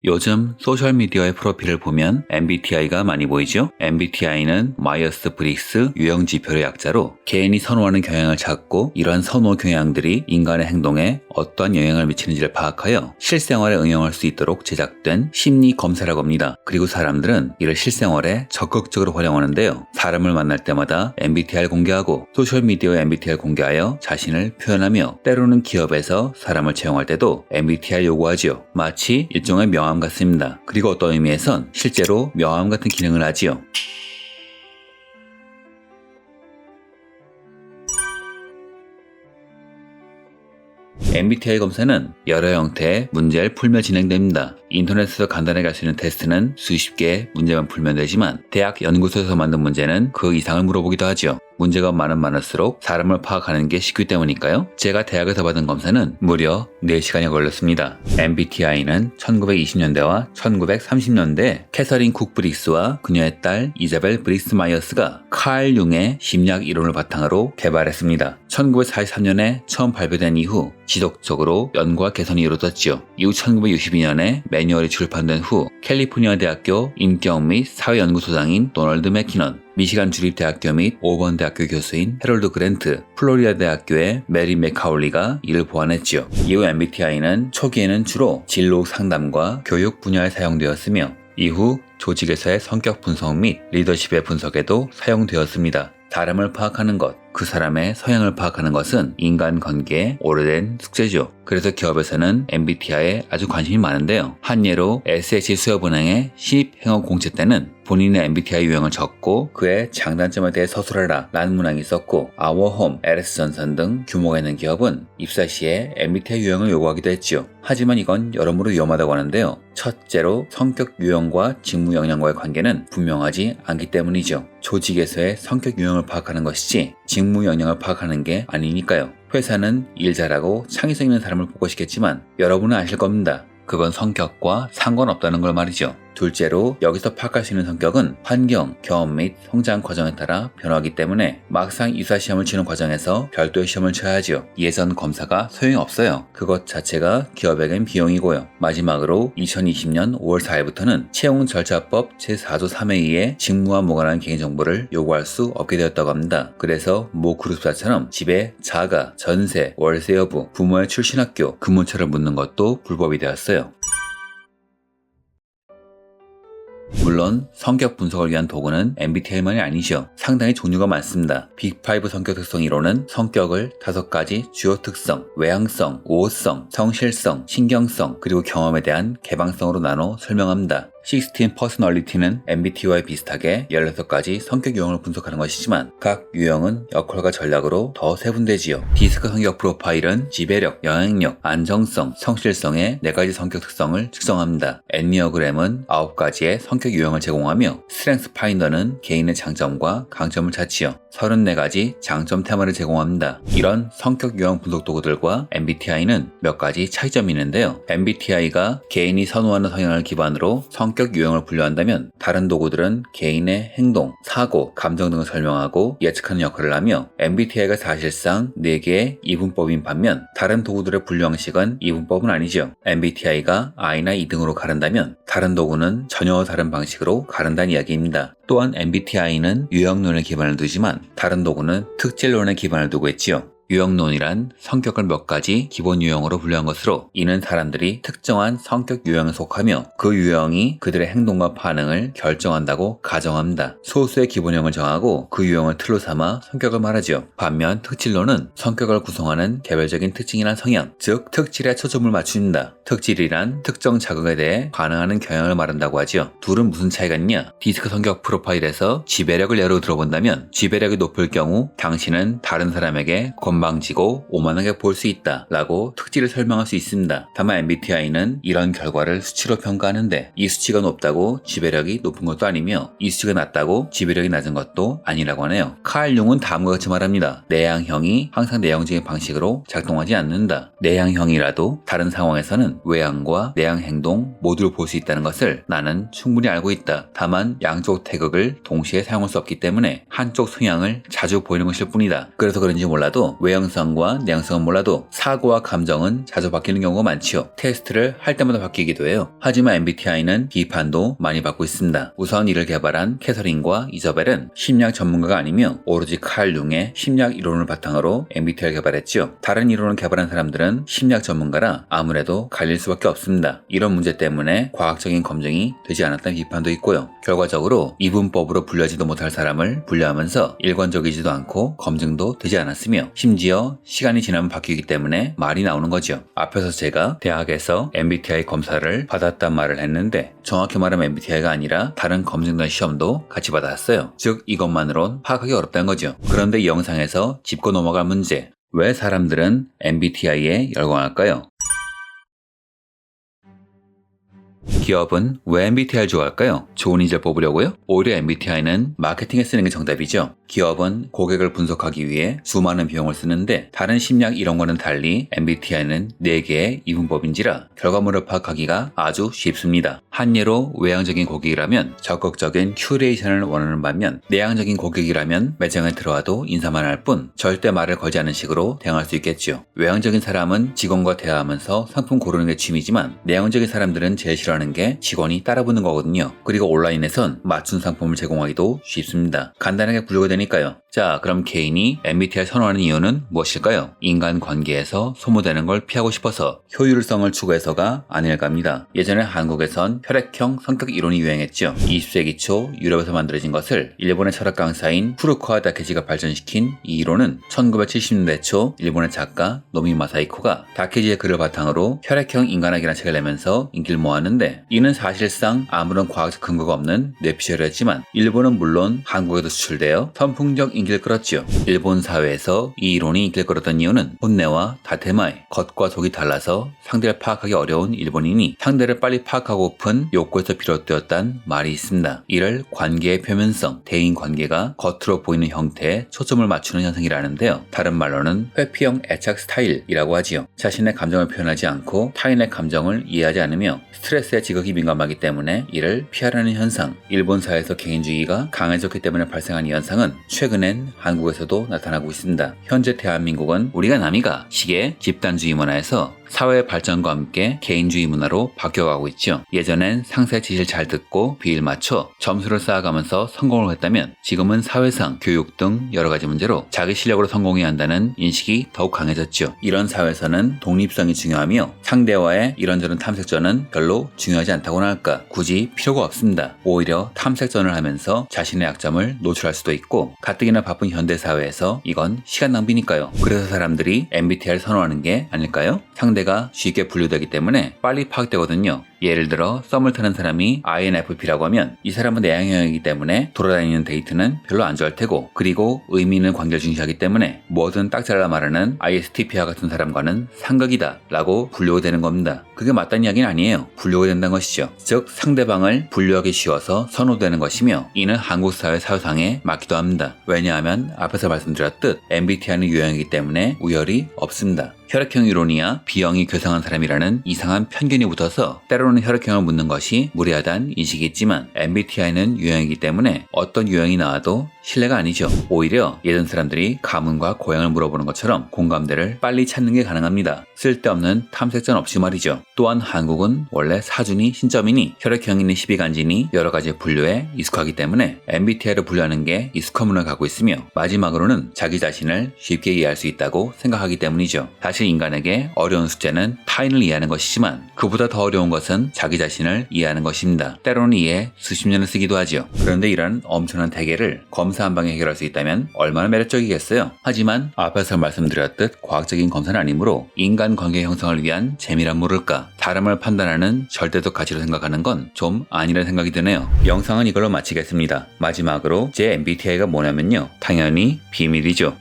요즘 소셜미디어의 프로필을 보면 MBTI가 많이 보이죠? MBTI는 마이어스-브릭스 유형지표의 약자로 개인이 선호하는 경향을 찾고 이러한 선호 경향들이 인간의 행동에 어떠한 영향을 미치는지를 파악하여 실생활에 응용할 수 있도록 제작된 심리 검사라고 합니다. 그리고 사람들은 이를 실생활에 적극적으로 활용하는데요. 사람을 만날 때마다 MBTI를 공개하고 소셜미디어에 MBTI를 공개하여 자신을 표현하며 때로는 기업에서 사람을 채용할 때도 MBTI를 요구하지요. 마치 일종의 명함 같습니다. 그리고 어떤 의미에선 실제로 명함 같은 기능을 하지요. MBTI 검사는 여러 형태의 문제를 풀며 진행됩니다. 인터넷에서 간단하게 할 수 있는 테스트는 수십 개의 문제만 풀면 되지만 대학 연구소에서 만든 문제는 그 이상을 물어보기도 하죠. 문제가 많을수록 사람을 파악하는 게 쉽기 때문일까요? 제가 대학에서 받은 검사는 무려 4시간이 걸렸습니다. MBTI는 1920년대와 1930년대에 캐서린 쿡 브릭스와 그녀의 딸 이자벨 브릭스 마이어스가 칼 융의 심리학 이론을 바탕으로 개발했습니다. 1943년에 처음 발표된 이후 지속적으로 연구와 개선이 이루어졌지요. 이후 1962년에 매뉴얼이 출판된 후 캘리포니아 대학교 인격 및 사회연구소장인 도널드 맥키넌, 미시간 주립대학교 및 오번 대학교 교수인 해롤드 그랜트, 플로리다 대학교의 메리 맥카울리가 이를 보완했지요. 이후 MBTI는 초기에는 주로 진로 상담과 교육 분야에 사용되었으며 이후 조직에서의 성격 분석 및 리더십의 분석에도 사용되었습니다. 사람을 파악하는 것, 그 사람의 성향을 파악하는 것은 인간관계의 오래된 숙제죠. 그래서 기업에서는 MBTI에 아주 관심이 많은데요. 한 예로 SH 수협은행의 신입행업 공채 때는 본인의 MBTI 유형을 적고 그의 장단점에 대해 서술하라 라는 문항이 있었고, 아워홈, LS전선 등 규모가 있는 기업은 입사 시에 MBTI 유형을 요구하기도 했지요. 하지만 이건 여러모로 위험하다고 하는데요. 첫째로 성격 유형과 직무 역량과의 관계는 분명하지 않기 때문이죠. 조직에서의 성격 유형을 파악하는 것이지 직무 역량을 파악하는 게 아니니까요. 회사는 일 잘하고 창의성 있는 사람을 뽑고 싶겠지만 여러분은 아실 겁니다. 그건 성격과 상관없다는 걸 말이죠. 둘째로 여기서 파악할 수 있는 성격은 환경, 경험 및 성장 과정에 따라 변화하기 때문에 막상 입사시험을 치는 과정에서 별도의 시험을 쳐야 하죠. 예전 검사가 소용이 없어요. 그것 자체가 기업에겐 비용이고요. 마지막으로 2020년 5월 4일부터는 채용절차법 제4조 3에 의해 직무와 무관한 개인정보를 요구할 수 없게 되었다고 합니다. 그래서 모 그룹사처럼 집에 자가, 전세, 월세 여부, 부모의 출신 학교, 근무처를 묻는 것도 불법이 되었어요. 물론 성격 분석을 위한 도구는 MBTI만이 아니죠. 상당히 종류가 많습니다. 빅5 성격 특성 이론은 성격을 5가지 주요 특성, 외향성, 우호성, 성실성, 신경성, 그리고 경험에 대한 개방성으로 나눠 설명합니다. 16 퍼스널리티는 MBTI와 비슷하게 16가지 성격 유형을 분석하는 것이지만 각 유형은 역할과 전략으로 더 세분되지요. 디스크 성격 프로파일은 지배력, 영향력, 안정성, 성실성의 4가지 성격 특성을 측정합니다. 엔니어그램은 9가지의 성격 유형을 제공하며 스트렝스 파인더는 개인의 장점과 강점을 찾지요. 34가지 장점 테마를 제공합니다. 이런 성격 유형 분석 도구들과 MBTI는 몇 가지 차이점이 있는데요. MBTI가 개인이 선호하는 성향을 기반으로 성격 유형을 분류한다면 다른 도구들은 개인의 행동, 사고, 감정 등을 설명하고 예측하는 역할을 하며 MBTI가 사실상 4개의 이분법인 반면 다른 도구들의 분류 방식은 이분법은 아니죠. MBTI가 I나 E 등으로 가른다면 다른 도구는 전혀 다른 방식으로 가른다는 이야기입니다. 또한 MBTI는 유형론에 기반을 두지만 다른 도구는 특질론에 기반을 두고 있지요. 유형론이란 성격을 몇 가지 기본 유형으로 분류한 것으로 이는 사람들이 특정한 성격 유형에 속하며 그 유형이 그들의 행동과 반응을 결정한다고 가정합니다. 소수의 기본형을 정하고 그 유형을 틀로 삼아 성격을 말하죠. 반면 특질론은 성격을 구성하는 개별적인 특징이나 성향, 즉 특질에 초점을 맞춘다. 특질이란 특정 자극에 대해 반응하는 경향을 말한다고 하죠. 둘은 무슨 차이가 있냐? 디스크 성격 프로파일에서 지배력을 예로 들어본다면 지배력이 높을 경우 당신은 다른 사람에게 건방지고 오만하게 볼 수 있다 라고 특질을 설명할 수 있습니다. 다만 MBTI는 이런 결과를 수치로 평가하는데 이 수치가 높다고 지배력이 높은 것도 아니며 이 수치가 낮다고 지배력이 낮은 것도 아니라고 하네요. 칼 융은 다음과 같이 말합니다. 내향형이 항상 내향적인 방식으로 작동하지 않는다. 내향형이라도 다른 상황에서는 외향과 내향 행동 모두를 볼 수 있다는 것을 나는 충분히 알고 있다. 다만 양쪽 태극을 동시에 사용할 수 없기 때문에 한쪽 성향을 자주 보이는 것일 뿐이다. 그래서 그런지 몰라도 외형성과 내형성은 몰라도 사고와 감정은 자주 바뀌는 경우가 많지요. 테스트를 할 때마다 바뀌기도 해요. 하지만 MBTI는 비판도 많이 받고 있습니다. 우선 이를 개발한 캐서린과 이저벨은 심리학 전문가가 아니며 오로지 칼 융의 심리학 이론을 바탕으로 MBTI를 개발했지요. 다른 이론을 개발한 사람들은 심리학 전문가라 아무래도 갈릴 수밖에 없습니다. 이런 문제 때문에 과학적인 검증이 되지 않았다는 비판도 있고요. 결과적으로 이분법으로 분류하지도 못할 사람을 분류하면서 일관적이지도 않고 검증도 되지 않았으며 심지어 시간이 지나면 바뀌기 때문에 말이 나오는 거죠. 앞에서 제가 대학에서 MBTI 검사를 받았단 말을 했는데 정확히 말하면 MBTI가 아니라 다른 검증된 시험도 같이 받았어요. 즉 이것만으론 파악하기 어렵다는 거죠. 그런데 이 영상에서 짚고 넘어갈 문제, 왜 사람들은 MBTI에 열광할까요? 기업은 왜 MBTI를 좋아할까요? 좋은 인재를 뽑으려고요? 오히려 MBTI는 마케팅에 쓰는 게 정답이죠. 기업은 고객을 분석하기 위해 수많은 비용을 쓰는데 다른 심리학 이론과는 달리 MBTI는 4개의 이분법인지라 결과물을 파악하기가 아주 쉽습니다. 한 예로 외향적인 고객이라면 적극적인 큐레이션을 원하는 반면 내향적인 고객이라면 매장에 들어와도 인사만 할 뿐 절대 말을 걸지 않는 식으로 대응할 수 있겠죠. 외향적인 사람은 직원과 대화하면서 상품 고르는 게 취미지만 내향적인 사람들은 제일 싫어하는 게 직원이 따라붙는 거거든요. 그리고 온라인에선 맞춤 상품을 제공하기도 쉽습니다. 간단하게 분류가 되니까요. 자, 그럼 개인이 MBTI를 선호하는 이유는 무엇일까요? 인간관계에서 소모되는 걸 피하고 싶어서 효율성을 추구해서가 아닐까 합니다. 예전에 한국에선 혈액형 성격 이론이 유행했죠. 20세기 초 유럽에서 만들어진 것을 일본의 철학 강사인 푸르코와 다케지가 발전시킨 이 이론은 1970년대 초 일본의 작가 노미 마사히코가 다케지의 글을 바탕으로 혈액형 인간학이라는 책을 내면서 인기를 모았는데 이는 사실상 아무런 과학적 근거가 없는 뇌피셜이었지만 일본은 물론 한국에도 수출되어 선풍적 인기를 끌었지요. 일본 사회에서 이 이론이 인기를 끌었던 이유는 혼내와 다테마에 겉과 속이 달라서 상대를 파악하기 어려운 일본인이 상대를 빨리 파악하고픈 욕구에서 비롯되었다는 말이 있습니다. 이를 관계의 표면성, 대인 관계가 겉으로 보이는 형태에 초점을 맞추는 현상이라는데요. 다른 말로는 회피형 애착 스타일이라고 하지요. 자신의 감정을 표현하지 않고 타인의 감정을 이해하지 않으며 스트레스에 지극히 민감하기 때문에 이를 피하려는 현상. 일본 사회에서 개인주의가 강해졌기 때문에 발생한 이 현상은 최근엔 한국에서도 나타나고 있습니다. 현재 대한민국은 우리가 남이가 식의 집단주의 문화에서 사회 발전과 함께 개인주의 문화로 바뀌어가고 있죠. 예전엔 상세 지시를 잘 듣고 비율 맞춰 점수를 쌓아가면서 성공을 했다면 지금은 사회상, 교육 등 여러 가지 문제로 자기 실력으로 성공해야 한다는 인식이 더욱 강해졌죠. 이런 사회에서는 독립성이 중요하며 상대와의 이런저런 탐색전은 별로 중요하지 않다고나 할까. 굳이 필요가 없습니다. 오히려 탐색전을 하면서 자신의 약점을 노출할 수도 있고 가뜩이나 바쁜 현대사회에서 이건 시간 낭비니까요. 그래서 사람들이 MBTI를 선호하는 게 아닐까요? 상대가 쉽게 분류되기 때문에 빨리 파악되거든요. 예를 들어 썸을 타는 사람이 INFP라고 하면 이 사람은 내향형이기 때문에 돌아다니는 데이트는 별로 안 좋아할 테고, 그리고 의미 있는 관계를 중시하기 때문에 뭐든 딱 잘라 말하는 ISTP와 같은 사람과는 상극이다 라고 분류가 되는 겁니다. 그게 맞다는 이야기는 아니에요. 분류가 된다는 것이죠. 즉 상대방을 분류하기 쉬워서 선호되는 것이며 이는 한국 사회 사유상에 맞기도 합니다. 왜냐하면 앞에서 말씀드렸듯 MBTI는 유형이기 때문에 우열이 없습니다. 혈액형 이론이야 B형이 괴상한 사람이라는 이상한 편견이 붙어서 때로는 혈액형을 묻는 것이 무례하다는 인식이 있지만 MBTI는 유형이기 때문에 어떤 유형이 나와도 신뢰가 아니죠. 오히려 예전 사람들이 가문과 고향을 물어보는 것처럼 공감대를 빨리 찾는 게 가능합니다. 쓸데없는 탐색전 없이 말이죠. 또한 한국은 원래 사준이 신점이니 혈액형이니 시비간지니 여러 가지 분류에 익숙하기 때문에 MBTI를 분류하는 게 익숙한 문화를 갖고 있으며 마지막으로는 자기 자신을 쉽게 이해할 수 있다고 생각하기 때문이죠. 사실 인간에게 어려운 숙제는 타인을 이해하는 것이지만 그보다 더 어려운 것은 자기 자신을 이해하는 것입니다. 때로는 이에 수십 년을 쓰기도 하죠. 그런데 이런 엄청난 대계를 검사 한 방에 해결할 수 있다면 얼마나 매력적이겠어요. 하지만 앞에서 말씀드렸듯 과학적인 검사는 아니므로 인간관계 형성을 위한 재미란 모를까, 사람을 판단하는 절대적 가치로 생각하는 건 좀 아니라는 생각이 드네요. 영상은 이걸로 마치겠습니다. 마지막으로 제 MBTI가 뭐냐면요, 당연히 비밀이죠.